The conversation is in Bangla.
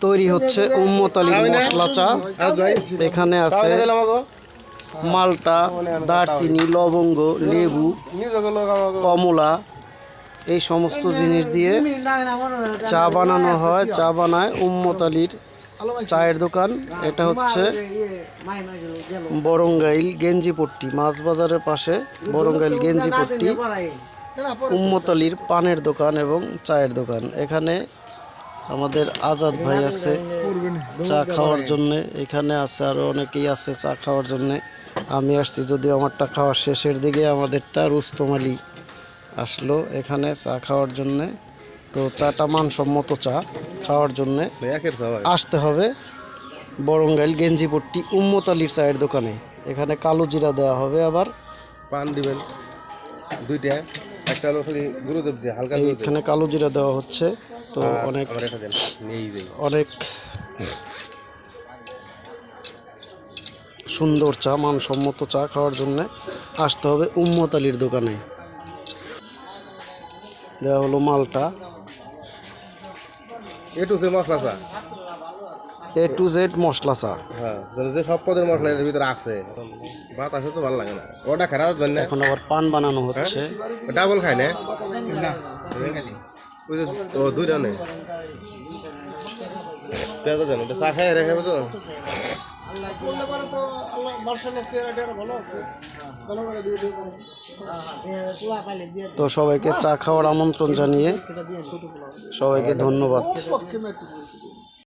তৈরি হচ্ছে উম্মত আলীর মশলা চা। এখানে আছে মালটা, দারচিনি, লবঙ্গ, লেবু, কমলা, এই সমস্ত জিনিস দিয়ে চা বানানো হয়। চা বানায় উম্মত আলীর চায়ের দোকান। এটা হচ্ছে বরঙ্গাইল গেঞ্জিপট্টি, মাছ বাজারের পাশে বরঙ্গাইল গেঞ্জিপট্টি উম্মত আলীর পানের দোকান এবং চায়ের দোকান। এখানে আমাদের আজাদ ভাই আছে চা খাওয়ার জন্যে, এখানে আছে আরও অনেকেই আছে চা খাওয়ার জন্যে। আমি আসছি যদিও আমারটা খাওয়ার শেষের দিকে। আমাদেরটা রুস্তম আলী আসলো এখানে চা খাওয়ার জন্যে। তো চাটা মানসম্মত চা খাওয়ার জন্যে আসতে হবে বরঙ্গাইল গেঞ্জিপট্টি উম্মত আলীর চায়ের দোকানে। এখানে কালো জিরা দেওয়া হবে, আবার পান দিবেন দুইটা, একটা হলো খালি গুরুদেব দিয়ে হালকা। এখানে কালো জিরা দেওয়া হচ্ছে। তো অনেক অনেক সুন্দর চা, মানসম্মত চা খাওয়ার জন্য আসতে হবে উম্মত আলীর দোকানে। দেওয়া হলো মালটা, এ টু জেড মশলা চা, A to Z মশলা চা। হ্যাঁ, যে সব পদের মশলা এর ভিতরে আছে। ভাত আছে তো ভালো লাগে না, ওটা খারাপ হয় না। এখন আবার পান বানানো হচ্ছে। ডাবল খায় না, ও দুইটা নেই পেঁয়াজ দেন, ওটা চা খায় রেখে তো। তো সবাইকে চা খাওয়ার আমন্ত্রণ জানিয়ে সবাইকে ধন্যবাদ।